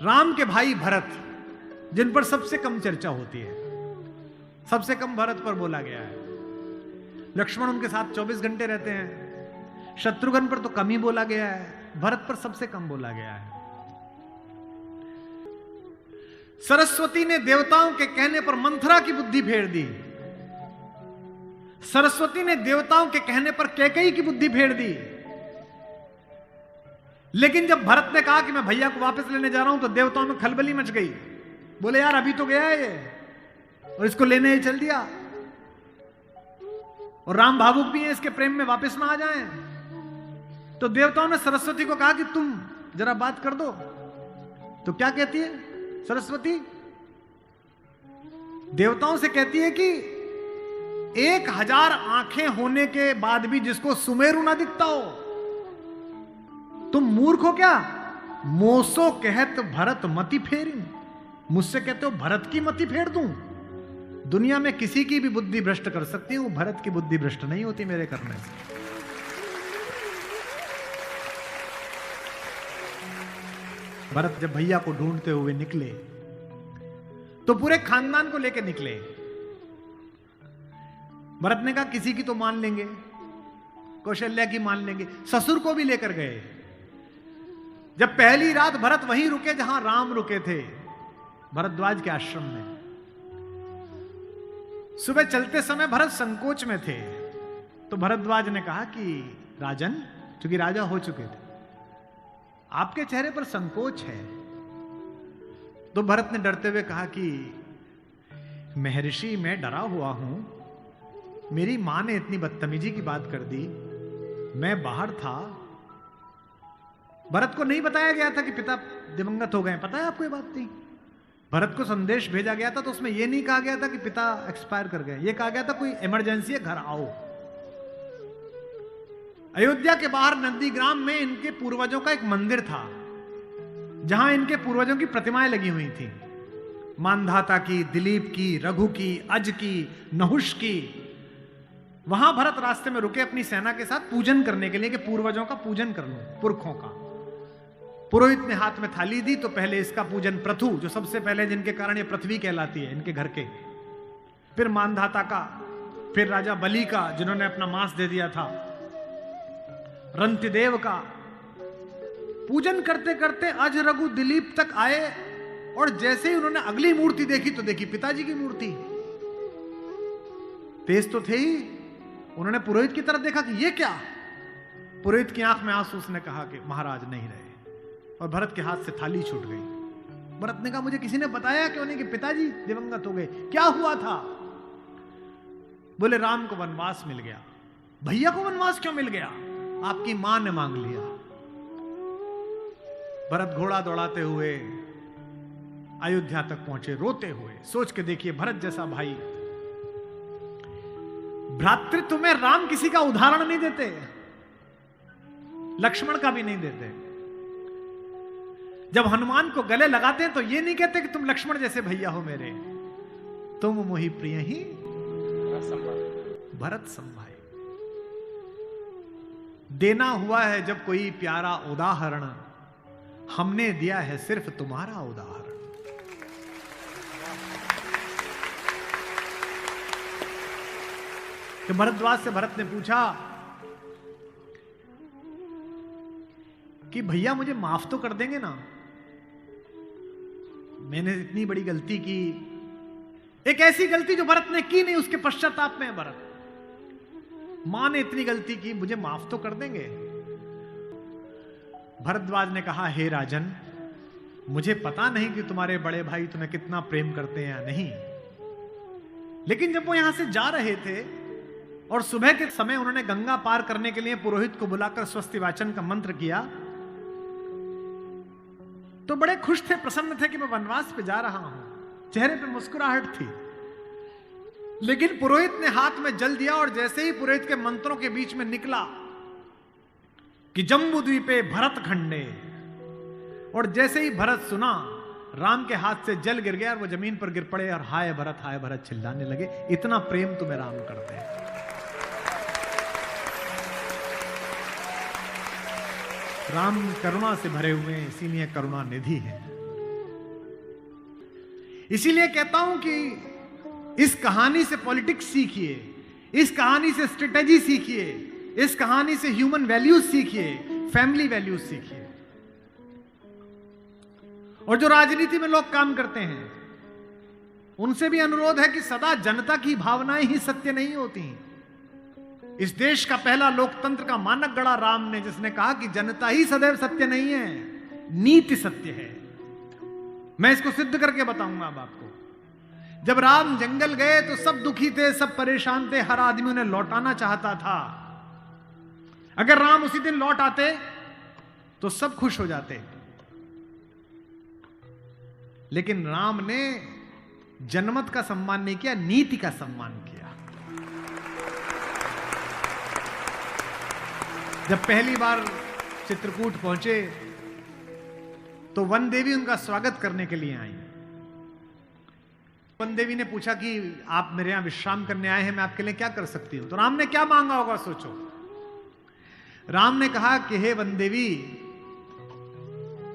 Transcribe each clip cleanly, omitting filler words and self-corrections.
राम के भाई भरत, जिन पर सबसे कम चर्चा होती है, सबसे कम भरत पर बोला गया है। लक्ष्मण उनके साथ 24 घंटे रहते हैं। शत्रुघ्न पर तो कम ही बोला गया है, भरत पर सबसे कम बोला गया है। सरस्वती ने देवताओं के कहने पर मंथरा की बुद्धि फेर दी। सरस्वती ने देवताओं के कहने पर कैकेयी की बुद्धि फेर दी। लेकिन जब भरत ने कहा कि मैं भैया को वापस लेने जा रहा हूं, तो देवताओं में खलबली मच गई। बोले यार अभी तो गया है ये, और इसको लेने ही चल दिया, और राम भावुक भी है, इसके प्रेम में वापस ना आ जाएं। तो देवताओं ने सरस्वती को कहा कि तुम जरा बात कर दो। तो क्या कहती है सरस्वती? देवताओं से कहती है कि 1000 आंखें होने के बाद भी जिसको सुमेरु ना दिखता हो, तुम मूर्ख हो क्या? मोसो कहत भरत मति फेरी, मुझसे कहते हो भरत की मति फेर दूं? दुनिया में किसी की भी बुद्धि भ्रष्ट कर सकती हूं, भरत की बुद्धि भ्रष्ट नहीं होती मेरे करने से। भरत जब भैया को ढूंढते हुए निकले तो पूरे खानदान को लेकर निकले। भरत ने कहा किसी की तो मान लेंगे, कौशल्या की मान लेंगे, ससुर को भी लेकर गए। जब पहली रात भरत वहीं रुके जहां राम रुके थे, भरद्वाज के आश्रम में। सुबह चलते समय भरत संकोच में थे, तो भरद्वाज ने कहा कि राजन, क्योंकि राजा हो चुके थे, आपके चेहरे पर संकोच है। तो भरत ने डरते हुए कहा कि महर्षि मैं डरा हुआ हूं, मेरी मां ने इतनी बदतमीजी की बात कर दी, मैं बाहर था। भरत को नहीं बताया गया था कि पिता दिवंगत हो गए, पता है आपको ये बात नहीं? भरत को संदेश भेजा गया था तो उसमें यह नहीं कहा गया था कि पिता एक्सपायर कर गए, यह कहा गया था कोई इमरजेंसी है, घर आओ। अयोध्या के बाहर नंदीग्राम में इनके पूर्वजों का एक मंदिर था, जहां इनके पूर्वजों की प्रतिमाएं लगी हुई थी, मानधाता की, दिलीप की, रघु की, अज की, नहुष की। वहां भरत रास्ते में रुके अपनी सेना के साथ पूजन करने के लिए कि पूर्वजों का पूजन कर लूं, पुरखों का। पुरोहित ने हाथ में थाली दी, तो पहले इसका पूजन प्रथु, जो सबसे पहले जिनके कारण ये पृथ्वी कहलाती है, इनके घर के, फिर मानधाता का, फिर राजा बलि का जिन्होंने अपना मांस दे दिया था, रंतिदेव का। पूजन करते करते अज, रघु, दिलीप तक आए, और जैसे ही उन्होंने अगली मूर्ति देखी तो देखी पिताजी की मूर्ति। तेज तो थे ही, उन्होंने पुरोहित की तरफ देखा कि ये क्या? पुरोहित की आंख में आंसू, उसने कहा कि महाराज नहीं रहे, और भरत के हाथ से थाली छूट गई। भरत ने कहा मुझे किसी ने बताया क्यों नहीं कि पिताजी दिवंगत हो गए, क्या हुआ था? बोले राम को वनवास मिल गया। भैया को वनवास क्यों मिल गया? आपकी मां ने मांग लिया। भरत घोड़ा दौड़ाते हुए अयोध्या तक पहुंचे, रोते हुए। सोच के देखिए, भरत जैसा भाई, भ्रातृत्व में राम किसी का उदाहरण नहीं देते, लक्ष्मण का भी नहीं देते। जब हनुमान को गले लगाते हैं तो ये नहीं कहते कि तुम लक्ष्मण जैसे भैया हो मेरे, तुम मोहि प्रिय ही भरत संभाए। देना हुआ है जब कोई प्यारा उदाहरण, हमने दिया है सिर्फ तुम्हारा उदाहरण। तो भरद्वाज से भरत ने पूछा कि भैया मुझे माफ तो कर देंगे ना? मैंने इतनी बड़ी गलती की, एक ऐसी गलती जो भरत ने की नहीं, उसके पश्चाताप में है भरत। मां ने इतनी गलती की, मुझे माफ तो कर देंगे? भरद्वाज ने कहा हे राजन, मुझे पता नहीं कि तुम्हारे बड़े भाई तुम्हें कितना प्रेम करते हैं या नहीं, लेकिन जब वो यहां से जा रहे थे और सुबह के समय उन्होंने गंगा पार करने के लिए पुरोहित को बुलाकर स्वस्ति वाचन का मंत्र किया, तो बड़े खुश थे, प्रसन्न थे कि मैं वनवास पे जा रहा हूं, चेहरे पे मुस्कुराहट थी। लेकिन पुरोहित ने हाथ में जल दिया, और जैसे ही पुरोहित के मंत्रों के बीच में निकला कि जम्बू द्वीपे भरत खंडे, और जैसे ही भरत सुना, राम के हाथ से जल गिर गया और वो जमीन पर गिर पड़े और हाय भरत चिल्लाने लगे, इतना प्रेम तुम्हें राम करते हैं। राम करुणा से भरे हुए हैं, इसीलिए करुणा निधि है। इसीलिए कहता हूं कि इस कहानी से पॉलिटिक्स सीखिए, इस कहानी से स्ट्रेटेजी सीखिए, इस कहानी से ह्यूमन वैल्यूज सीखिए, फैमिली वैल्यूज सीखिए। और जो राजनीति में लोग काम करते हैं उनसे भी अनुरोध है कि सदा जनता की भावनाएं ही सत्य नहीं होती। इस देश का पहला लोकतंत्र का मानक गढ़ा राम ने, जिसने कहा कि जनता ही सदैव सत्य नहीं है, नीति सत्य है। मैं इसको सिद्ध करके बताऊंगा अब आपको। जब राम जंगल गए तो सब दुखी थे, सब परेशान थे, हर आदमी उन्हें लौटाना चाहता था। अगर राम उसी दिन लौट आते तो सब खुश हो जाते। लेकिन राम ने जनमत का सम्मान नहीं किया, नीति का सम्मान किया। जब पहली बार चित्रकूट पहुंचे तो वन देवी उनका स्वागत करने के लिए आई। वन देवी ने पूछा कि आप मेरे यहां विश्राम करने आए हैं, मैं आपके लिए क्या कर सकती हूं। तो राम ने क्या मांगा होगा सोचो। राम ने कहा कि हे वन देवी,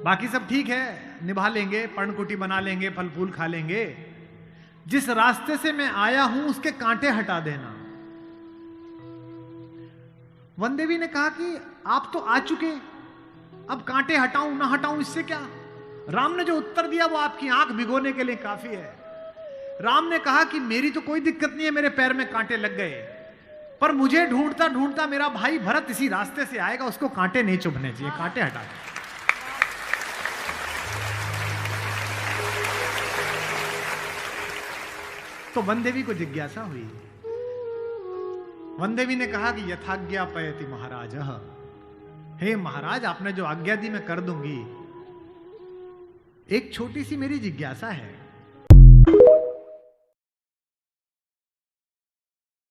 बाकी सब ठीक है, निभा लेंगे, पर्णकुटी बना लेंगे, फल फूल खा लेंगे, जिस रास्ते से मैं आया हूं उसके कांटे हटा देना। वन देवी ने कहा कि आप तो आ चुके, अब कांटे हटाऊं ना हटाऊं इससे क्या। राम ने जो उत्तर दिया वो आपकी आंख भिगोने के लिए काफी है। राम ने कहा कि मेरी तो कोई दिक्कत नहीं है, मेरे पैर में कांटे लग गए, पर मुझे ढूंढता ढूंढता मेरा भाई भरत इसी रास्ते से आएगा, उसको कांटे नहीं चुभने चाहिए, कांटे हटा दे। तो वन देवी को जिज्ञासा हुई। वन देवी ने कहा कि यथाज्ञा पयति महाराज, हे महाराज, आपने जो आज्ञा दी मैं कर दूंगी। एक छोटी सी मेरी जिज्ञासा है,